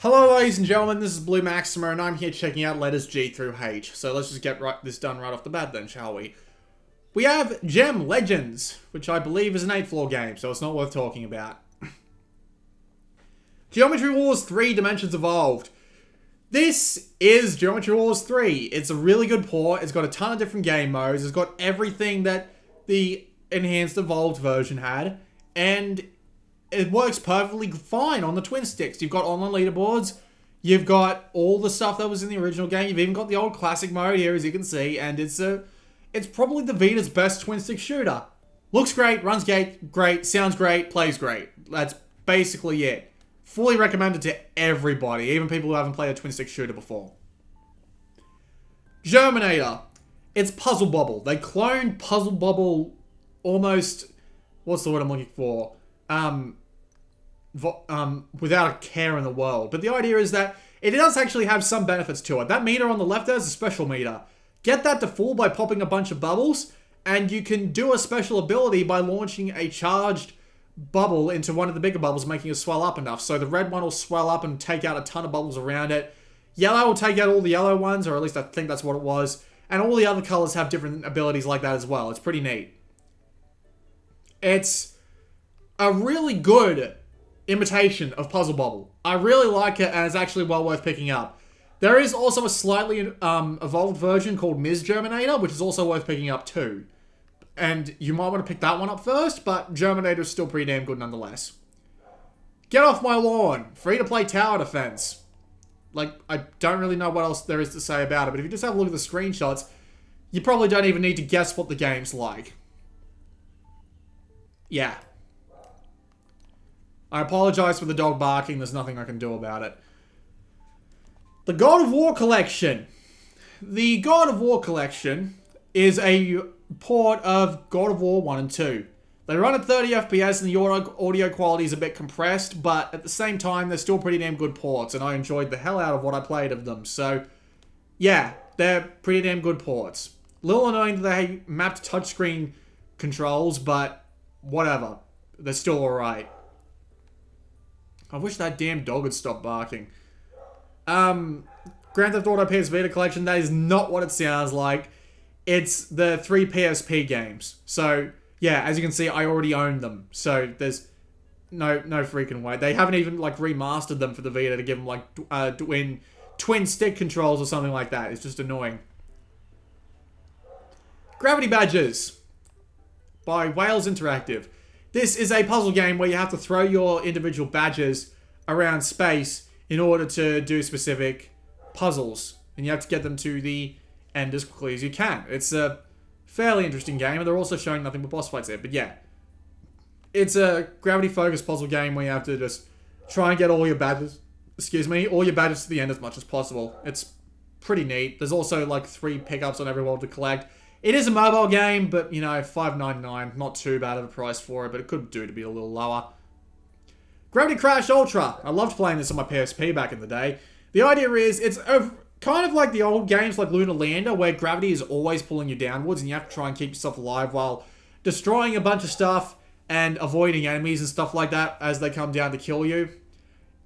Hello ladies and gentlemen, this is Blue Maxima and I'm here checking out letters G through H. So let's just get this done right off the bat then, shall we? We have Gem Legends, which I believe is an 8th floor game, so it's not worth talking about. Geometry Wars 3 Dimensions Evolved. This is Geometry Wars 3. It's a really good port, it's got a ton of different game modes, it's got everything that the enhanced evolved version had, and it works perfectly fine on the twin sticks. You've got online leaderboards, you've got all the stuff that was in the original game, you've even got the old classic mode here as you can see, and it's probably the Vita's best twin stick shooter. Looks great, runs great, sounds great, plays great. That's basically it. Fully recommended to everybody, even people who haven't played a twin stick shooter before. Germinator. It's Puzzle Bobble. They cloned Puzzle Bobble almost, what's the word I'm looking for? Without a care in the world. But the idea is that it does actually have some benefits to it. That meter on the left there is a special meter. Get that to full by popping a bunch of bubbles, and you can do a special ability by launching a charged bubble into one of the bigger bubbles, making it swell up enough. So the red one will swell up and take out a ton of bubbles around it. Yellow will take out all the yellow ones, or at least I think that's what it was. And all the other colors have different abilities like that as well. It's pretty neat. It's a really good imitation of Puzzle Bobble. I really like it, and it's actually well worth picking up. There is also a slightly evolved version called Ms. Germinator, which is also worth picking up too. And you might want to pick that one up first, but Germinator is still pretty damn good nonetheless. Get Off My Lawn. Free-to-play tower defense. Like, I don't really know what else there is to say about it, but if you just have a look at the screenshots, you probably don't even need to guess what the game's like. Yeah. I apologize for the dog barking, there's nothing I can do about it. The God of War Collection. The God of War Collection is a port of God of War 1 and 2. They run at 30 FPS and the audio quality is a bit compressed, but at the same time, they're still pretty damn good ports, and I enjoyed the hell out of what I played of them. So, yeah, they're pretty damn good ports. A little annoying that they mapped touchscreen controls, but whatever. They're still alright. I wish that damn dog had stopped barking. Grand Theft Auto PS Vita Collection, that is not what it sounds like. It's the 3 PSP games. So, yeah, as you can see, I already own them. So, there's no freaking way. They haven't even, like, remastered them for the Vita to give them, like, twin stick controls or something like that. It's just annoying. Gravity Badges by Wales Interactive. This is a puzzle game where you have to throw your individual badges around space in order to do specific puzzles. And you have to get them to the end as quickly as you can. It's a fairly interesting game, and they're also showing nothing but boss fights there. But yeah, it's a gravity-focused puzzle game where you have to just try and get all your badges, all your badges to the end as much as possible. It's pretty neat. There's also like 3 pickups on every world to collect. It is a mobile game, but, you know, $5.99, not too bad of a price for it, but it could do to be a little lower. Gravity Crash Ultra. I loved playing this on my PSP back in the day. The idea is, it's kind of like the old games like Lunar Lander, where gravity is always pulling you downwards, and you have to try and keep yourself alive while destroying a bunch of stuff and avoiding enemies and stuff like that as they come down to kill you.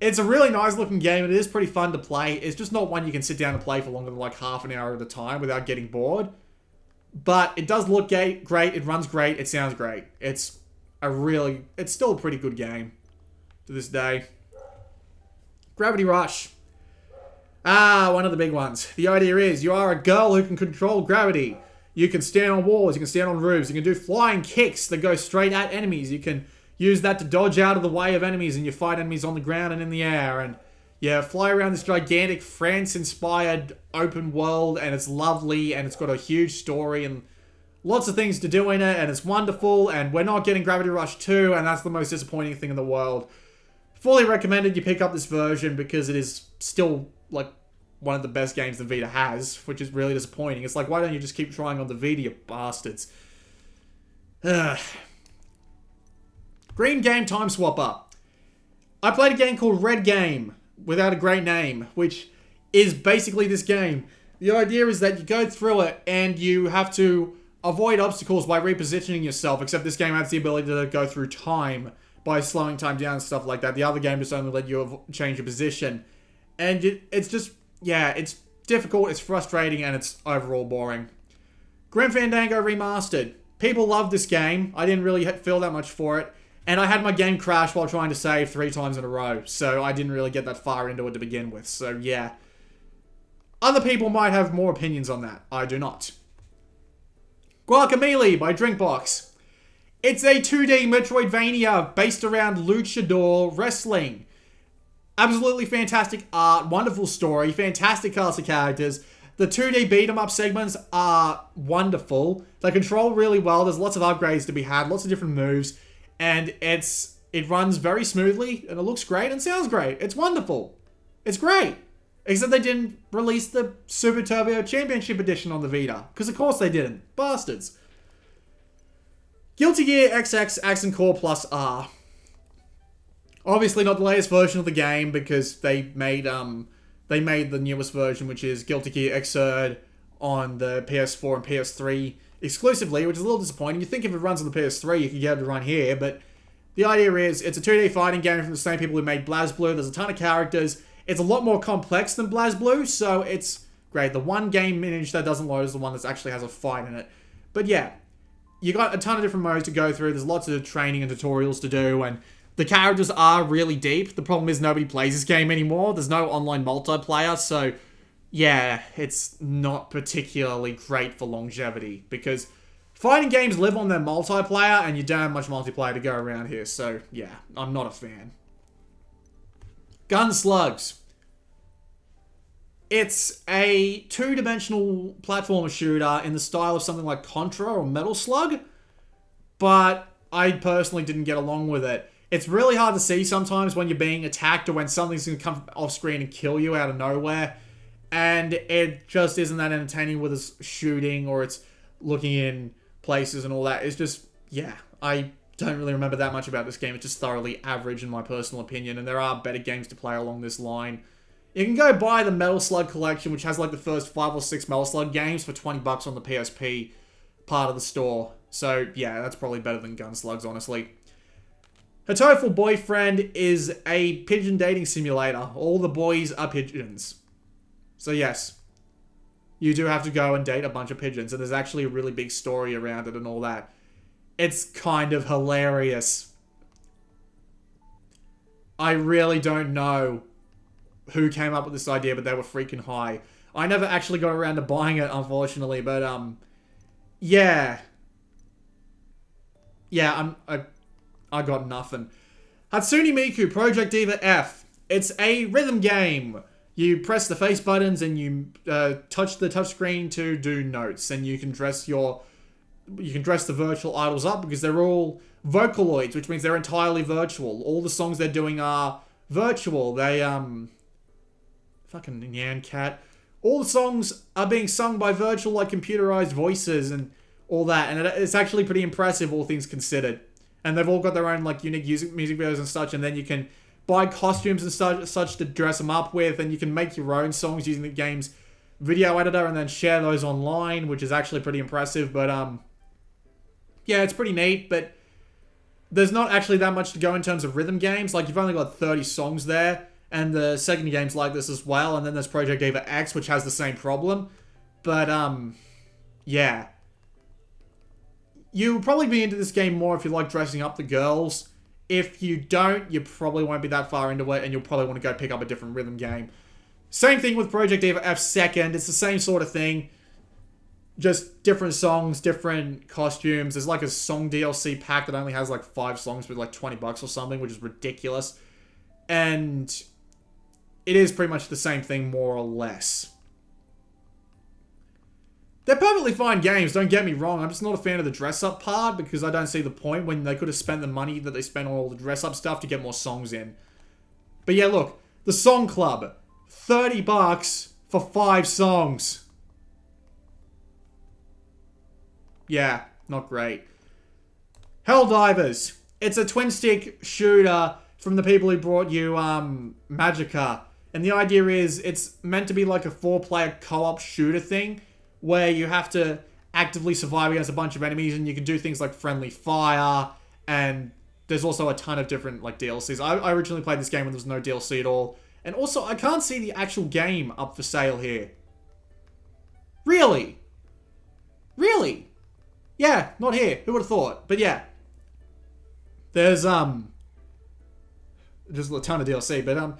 It's a really nice looking game, and it is pretty fun to play. It's just not one you can sit down and play for longer than like half an hour at a time without getting bored. But it does look great, it runs great, it sounds great. It's still a pretty good game to this day. Gravity Rush. One of the big ones. The idea is, you are a girl who can control gravity. You can stand on walls, you can stand on roofs, you can do flying kicks that go straight at enemies. You can use that to dodge out of the way of enemies, and you fight enemies on the ground and in the air, and yeah, fly around this gigantic France-inspired open world, and it's lovely, and it's got a huge story, and lots of things to do in it, and it's wonderful, and we're not getting Gravity Rush 2, and that's the most disappointing thing in the world. Fully recommended you pick up this version, because it is still, like, one of the best games the Vita has, which is really disappointing. It's like, why don't you just keep trying on the Vita, you bastards? Green Game Time Swapper. I played a game called Red Game, without a great name, which is basically this game. The idea is that you go through it and you have to avoid obstacles by repositioning yourself, except this game has the ability to go through time by slowing time down and stuff like that. The other game just only let you change your position. And it's just, yeah, it's difficult, it's frustrating, and it's overall boring. Grim Fandango Remastered. People love this game. I didn't really feel that much for it. And I had my game crash while trying to save 3 times in a row. So I didn't really get that far into it to begin with. So yeah. Other people might have more opinions on that. I do not. Guacamelee by Drinkbox. It's a 2D Metroidvania based around luchador wrestling. Absolutely fantastic art, wonderful story, fantastic cast of characters. The 2D beat-em-up segments are wonderful. They control really well. There's lots of upgrades to be had, lots of different moves. And it runs very smoothly, and it looks great, and sounds great. It's wonderful. It's great. Except they didn't release the Super Turbo Championship Edition on the Vita. Because of course they didn't. Bastards. Guilty Gear XX Accent Core Plus R. Obviously not the latest version of the game, because they made the newest version, which is Guilty Gear Xrd on the PS4 and PS3 exclusively, which is a little disappointing. You think if it runs on the PS3, you could get it to run here, but the idea is it's a 2D fighting game from the same people who made BlazBlue. There's a ton of characters. It's a lot more complex than BlazBlue, so it's great. The one game image that doesn't load is the one that actually has a fight in it. But yeah, you got a ton of different modes to go through. There's lots of training and tutorials to do, and the characters are really deep. The problem is nobody plays this game anymore. There's no online multiplayer, so yeah, it's not particularly great for longevity, because fighting games live on their multiplayer, and you don't have much multiplayer to go around here, so yeah, I'm not a fan. Gunslugs. It's a two-dimensional platformer shooter in the style of something like Contra or Metal Slug, but I personally didn't get along with it. It's really hard to see sometimes when you're being attacked or when something's going to come off screen and kill you out of nowhere. And it just isn't that entertaining with its shooting or its looking in places and all that. It's just, yeah, I don't really remember that much about this game. It's just thoroughly average in my personal opinion. And there are better games to play along this line. You can go buy the Metal Slug collection, which has like the first 5 or 6 Metal Slug games for $20 on the PSP part of the store. So yeah, that's probably better than Gunslugs, honestly. Hatoful Boyfriend is a pigeon dating simulator. All the boys are pigeons. So yes, you do have to go and date a bunch of pigeons, and there's actually a really big story around it and all that. It's kind of hilarious. I really don't know who came up with this idea, but they were freaking high. I never actually got around to buying it, unfortunately, but yeah. Yeah, I got nothing. Hatsune Miku Project Diva F. It's a rhythm game. You press the face buttons and you touch the touchscreen to do notes, and you can dress the virtual idols up because they're all Vocaloids, which means they're entirely virtual. All the songs they're doing are virtual. They fucking Nyan Cat. All the songs are being sung by virtual, like computerized voices and all that, and it's actually pretty impressive, all things considered. And they've all got their own like unique music videos and such, and then you can buy costumes and such to dress them up with, and you can make your own songs using the game's video editor and then share those online, which is actually pretty impressive. But yeah, it's pretty neat, but there's not actually that much to go in terms of rhythm games. Like, you've only got 30 songs there, and the second game's like this as well, and then there's Project Diva X, which has the same problem. But yeah. You'll probably be into this game more if you like dressing up the girls. If you don't, you probably won't be that far into it, and you'll probably want to go pick up a different rhythm game. Same thing with Project Diva F Second. It's the same sort of thing. Just different songs, different costumes. There's like a song DLC pack that only has like 5 songs with like $20 or something, which is ridiculous. And it is pretty much the same thing, more or less. They're perfectly fine games, don't get me wrong. I'm just not a fan of the dress-up part, because I don't see the point when they could have spent the money that they spent on all the dress-up stuff to get more songs in. But yeah, look. The Song Club. $30 for 5 songs. Yeah, not great. Helldivers. It's a twin-stick shooter from the people who brought you Magicka. And the idea is it's meant to be like a 4-player co-op shooter thing, where you have to actively survive against a bunch of enemies, and you can do things like friendly fire, and there's also a ton of different like DLCs. I originally played this game when there was no DLC at all, And also, I can't see the actual game up for sale here. Really? Really? Yeah, not here. Who would have thought? But yeah. There's, just a ton of DLC, but,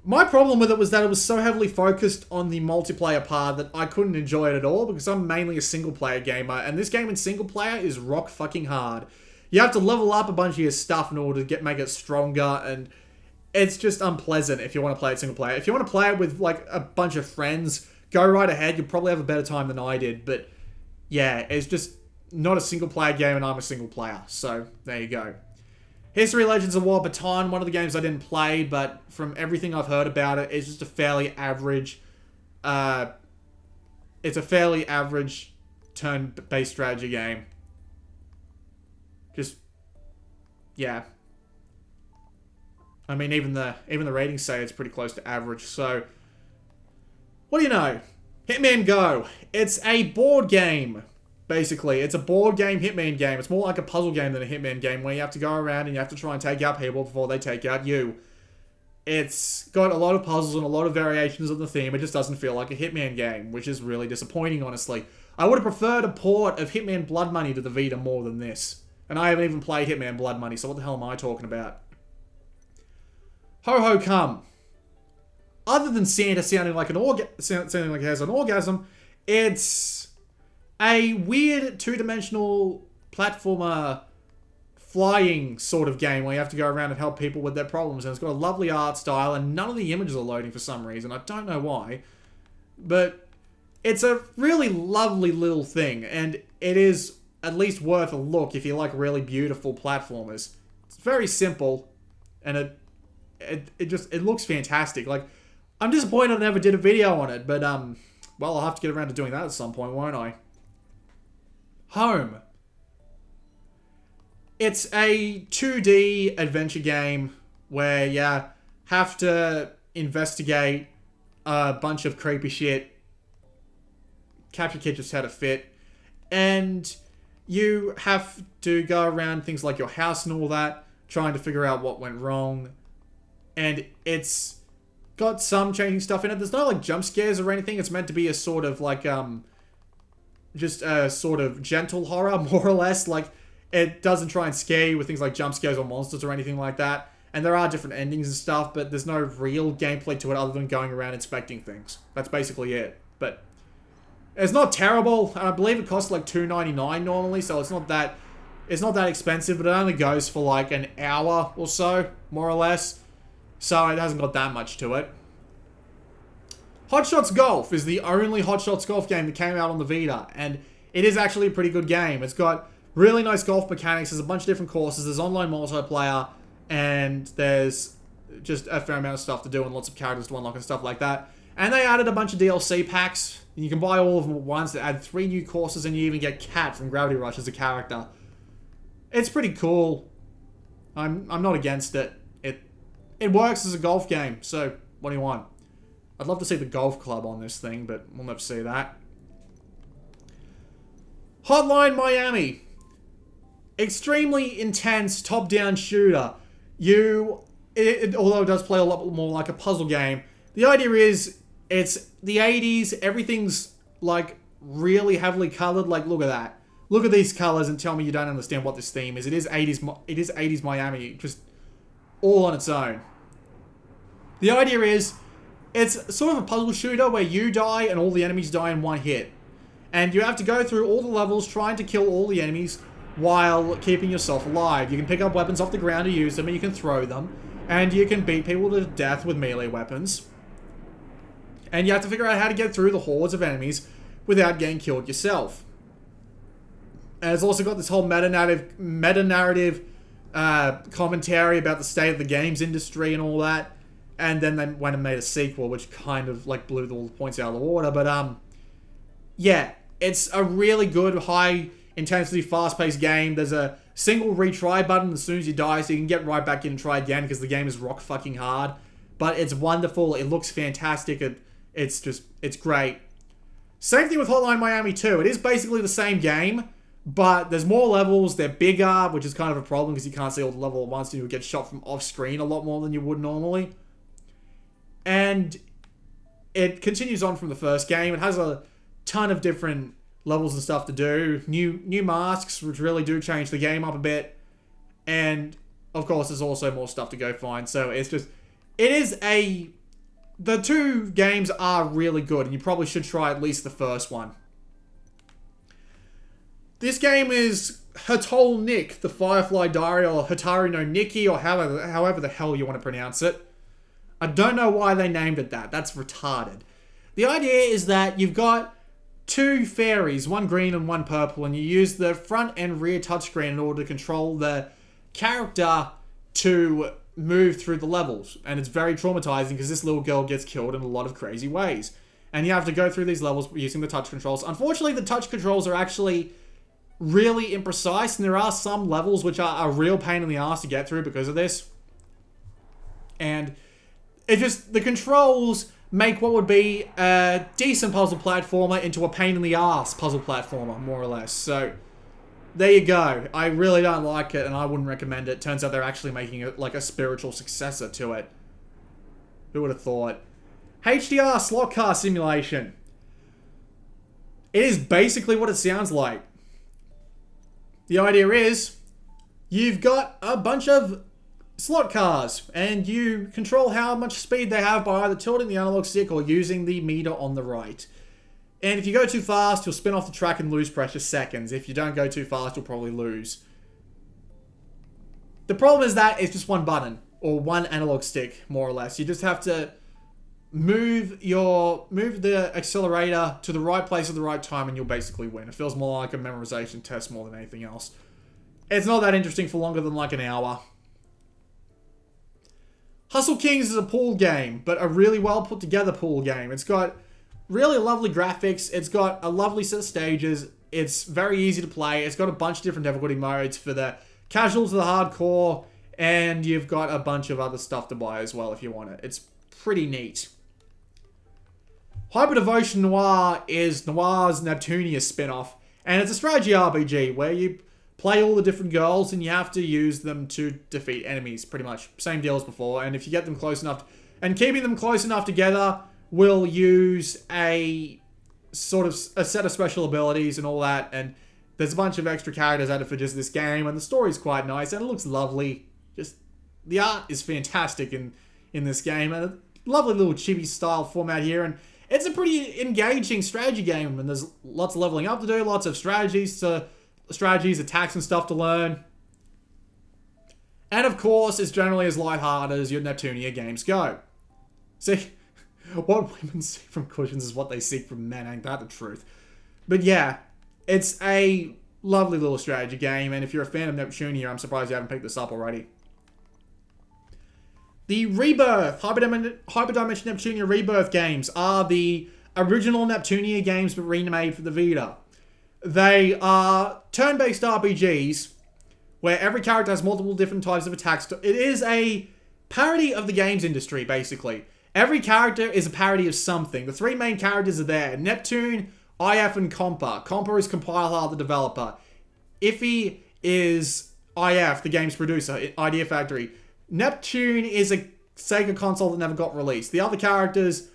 my problem with it was that it was so heavily focused on the multiplayer part that I couldn't enjoy it at all because I'm mainly a single-player gamer, and this game in single-player is rock fucking hard. You have to level up a bunch of your stuff in order to make it stronger, and it's just unpleasant if you want to play it single-player. If you want to play it with, like, a bunch of friends, go right ahead. You'll probably have a better time than I did, but yeah, it's just not a single-player game, and I'm a single-player, so there you go. History Legends of War Baton, one of the games I didn't play, but from everything I've heard about it, it's just a fairly average, it's a fairly average turn-based strategy game. Just, yeah. I mean, even the ratings say it's pretty close to average, so what do you know? Hitman Go. It's a board game. Basically, it's a board game Hitman game. It's more like a puzzle game than a Hitman game where you have to go around and you have to try and take out people before they take out you. It's got a lot of puzzles and a lot of variations of the theme. It just doesn't feel like a Hitman game, which is really disappointing, honestly. I would have preferred a port of Hitman Blood Money to the Vita more than this. And I haven't even played Hitman Blood Money, so what the hell am I talking about? Ho Ho Come. Other than Santa sounding like sounding like it has an orgasm, it's a weird two-dimensional platformer flying sort of game where you have to go around and help people with their problems. And it's got a lovely art style and none of the images are loading for some reason. I don't know why. But it's a really lovely little thing. And it is at least worth a look if you like really beautiful platformers. It's very simple. And it looks fantastic. Like, I'm disappointed I never did a video on it. But, well, I'll have to get around to doing that at some point, won't I? Home. It's a 2D adventure game where you have to investigate a bunch of creepy shit. Capture Kid just had a fit. And you have to go around things like your house and all that, trying to figure out what went wrong. And it's got some changing stuff in it. There's no like jump scares or anything. It's meant to be a sort of like just a sort of gentle horror, more or less. Like, it doesn't try and scare you with things like jump scares or monsters or anything like that. And there are different endings and stuff, but there's no real gameplay to it other than going around inspecting things. That's basically it. But it's not terrible. And I believe it costs like $2.99 normally, so it's not that expensive, but it only goes for like an hour or so, more or less. So it hasn't got that much to it. Hot Shots Golf is the only Hot Shots Golf game that came out on the Vita, and it is actually a pretty good game. It's got really nice golf mechanics, there's a bunch of different courses, there's online multiplayer, and there's just a fair amount of stuff to do and lots of characters to unlock and stuff like that. And they added a bunch of DLC packs, and you can buy all of them at once. They add 3 new courses, and you even get Cat from Gravity Rush as a character. It's pretty cool. I'm not against it. It works as a golf game, so what do you want? I'd love to see the golf club on this thing, but we'll never see that. Hotline Miami. Extremely intense top-down shooter. Although it does play a lot more like a puzzle game, the idea is it's the 80s, everything's like really heavily colored. Like, look at that. Look at these colors and tell me you don't understand what this theme is. It is 80s Miami, just all on its own. The idea is it's sort of a puzzle shooter where you die and all the enemies die in one hit. And you have to go through all the levels trying to kill all the enemies while keeping yourself alive. You can pick up weapons off the ground and use them, and you can throw them. And you can beat people to death with melee weapons. And you have to figure out how to get through the hordes of enemies without getting killed yourself. And it's also got this whole meta-narrative commentary about the state of the games industry and all that. And then they went and made a sequel, which kind of like blew all the points out of the water. But yeah, it's a really good, high-intensity, fast-paced game. There's a single retry button as soon as you die, so you can get right back in and try again because the game is rock fucking hard. But it's wonderful. It looks fantastic. It's great. Same thing with Hotline Miami 2. It is basically the same game, but there's more levels. They're bigger, which is kind of a problem because you can't see all the level at once and you would get shot from off-screen a lot more than you would normally. And it continues on from the first game. It has a ton of different levels and stuff to do. New masks, which really do change the game up a bit. And, of course, there's also more stuff to go find. So, the two games are really good, and you probably should try at least the first one. This game is Hatol Nick, the Firefly Diary, or Hataru no Nikki, or however the hell you want to pronounce it. I don't know why they named it that. That's retarded. The idea is that you've got two fairies, one green and one purple, and you use the front and rear touchscreen in order to control the character to move through the levels. And it's very traumatizing because this little girl gets killed in a lot of crazy ways. And you have to go through these levels using the touch controls. Unfortunately, the touch controls are actually really imprecise, and there are some levels which are a real pain in the ass to get through because of this. And the controls make what would be a decent puzzle platformer into a pain in the ass puzzle platformer, more or less. So, there you go. I really don't like it, and I wouldn't recommend it. Turns out they're actually making it like a spiritual successor to it. Who would have thought? HDR slot car simulation. It is basically what it sounds like. The idea is, you've got a bunch of slot cars, and you control how much speed they have by either tilting the analog stick or using the meter on the right. And if you go too fast, you'll spin off the track and lose precious seconds. If you don't go too fast, you'll probably lose. The problem is that it's just one button, or one analog stick, more or less. You just have to move the accelerator to the right place at the right time, and you'll basically win. It feels more like a memorization test more than anything else. It's not that interesting for longer than like an hour. Hustle Kings is a pool game, but a really well put together pool game. It's got really lovely graphics. It's got a lovely set of stages. It's very easy to play. It's got a bunch of different difficulty modes for the casual to the hardcore, and you've got a bunch of other stuff to buy as well if you want it. It's pretty neat. Hyper Devotion Noir is Noir's Neptunia spin-off, and it's a strategy RPG where you play all the different girls and you have to use them to defeat enemies, pretty much. Same deal as before, and if you get them close enough, and keeping them close enough together will use a sort of a set of special abilities and all that, and there's a bunch of extra characters added for just this game, and the story's quite nice, and it looks lovely. Just, the art is fantastic in this game, and a lovely little chibi style format here, and it's a pretty engaging strategy game, and there's lots of leveling up to do, lots of strategies, attacks and stuff to learn. And of course, it's generally as lighthearted as your Neptunia games go. See, what women seek from cushions is what they seek from men, ain't that the truth? But yeah, it's a lovely little strategy game, and if you're a fan of Neptunia, I'm surprised you haven't picked this up already. The Rebirth, Hyperdimension Neptunia Rebirth games are the original Neptunia games but remade for the Vita. They are turn-based RPGs where every character has multiple different types of attacks. It is a parody of the games industry, basically. Every character is a parody of something. The three main characters are there: Neptune, IF, and Compa. Compa is Compiler, the developer. Iffy is IF, the game's producer, Idea Factory. Neptune is a Sega console that never got released. The other characters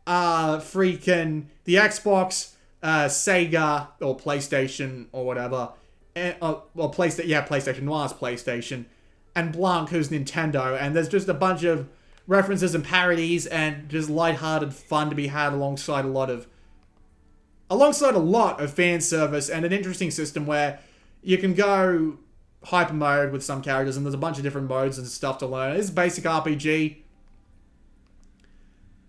are freaking the Xbox, Sega, or PlayStation, or whatever. PlayStation, Noir's PlayStation. And Blanc, who's Nintendo. And there's just a bunch of references and parodies and just lighthearted fun to be had alongside a lot of fan service and an interesting system where you can go hyper mode with some characters, and there's a bunch of different modes and stuff to learn. It's a basic RPG.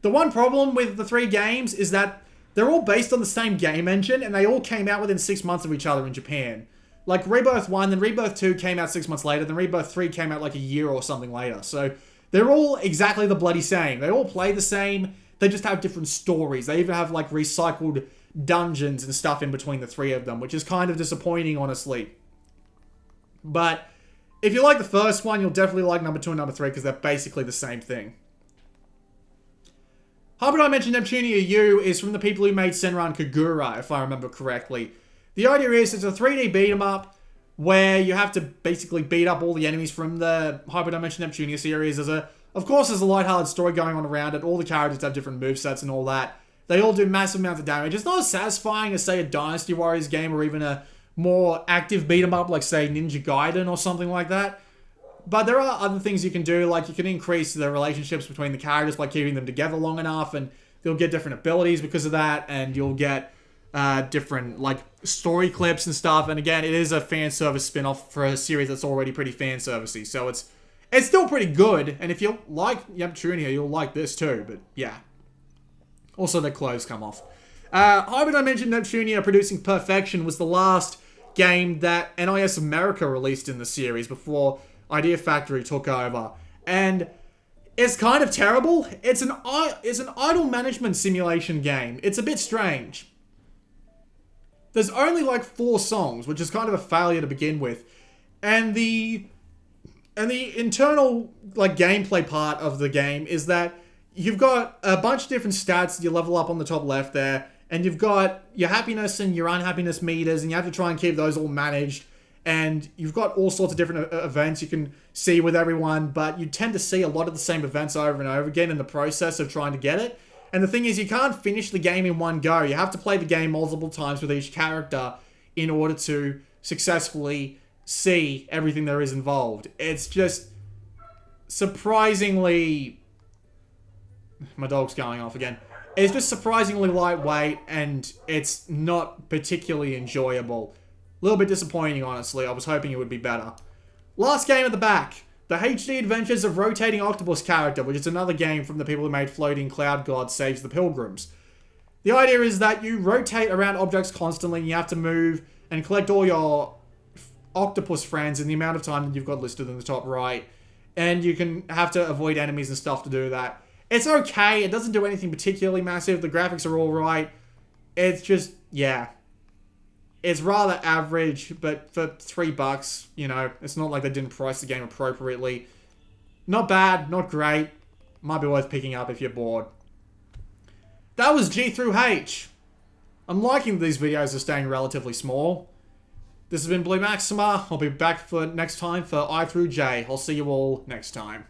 The one problem with the three games is that they're all based on the same game engine, and they all came out within 6 months of each other in Japan. Like Rebirth 1, then Rebirth 2 came out 6 months later, then Rebirth 3 came out like a year or something later. So they're all exactly the bloody same. They all play the same, they just have different stories. They even have like recycled dungeons and stuff in between the three of them, which is kind of disappointing, honestly. But if you like the first one, you'll definitely like number 2 and number 3 because they're basically the same thing. Hyperdimension Neptunia U is from the people who made Senran Kagura, if I remember correctly. The idea is it's a 3D beat 'em up where you have to basically beat up all the enemies from the Hyperdimension Neptunia series. There's a Of course, there's a lighthearted story going on around it. All the characters have different movesets and all that. They all do massive amounts of damage. It's not as satisfying as, say, a Dynasty Warriors game or even a more active beat-em-up like, say, Ninja Gaiden or something like that. But there are other things you can do, like you can increase the relationships between the characters by keeping them together long enough, and they'll get different abilities because of that, and you'll get different, like, story clips and stuff. And again, it is a fan service spin-off for a series that's already pretty fan servicey, so it's still pretty good. And if you like Neptunia, you'll like this too. But yeah, also their clothes come off. Hybrid, I mentioned Neptunia producing Perfection was the last game that NIS America released in the series before Idea Factory took over, and it's kind of terrible. It's an idle management simulation game. It's a bit strange. There's only like 4 songs, which is kind of a failure to begin with, and the internal like gameplay part of the game is that you've got a bunch of different stats that you level up on the top left there, and you've got your happiness and your unhappiness meters, and you have to try and keep those all managed. And you've got all sorts of different events you can see with everyone, but you tend to see a lot of the same events over and over again in the process of trying to get it. And the thing is, you can't finish the game in one go. You have to play the game multiple times with each character in order to successfully see everything there is involved. It's just surprisingly... My dog's going off again. It's just surprisingly lightweight, and it's not particularly enjoyable. A little bit disappointing, honestly. I was hoping it would be better. Last game at the back. The HD Adventures of Rotating Octopus Character, which is another game from the people who made Floating Cloud God Saves the Pilgrims. The idea is that you rotate around objects constantly, and you have to move and collect all your octopus friends in the amount of time that you've got listed in the top right. And you can have to avoid enemies and stuff to do that. It's okay. It doesn't do anything particularly massive. The graphics are alright. It's just, yeah. It's rather average, but for $3, you know, it's not like they didn't price the game appropriately. Not bad, not great. Might be worth picking up if you're bored. That was G through H. I'm liking these videos are staying relatively small. This has been Blue Maxima. I'll be back for next time for I through J. I'll see you all next time.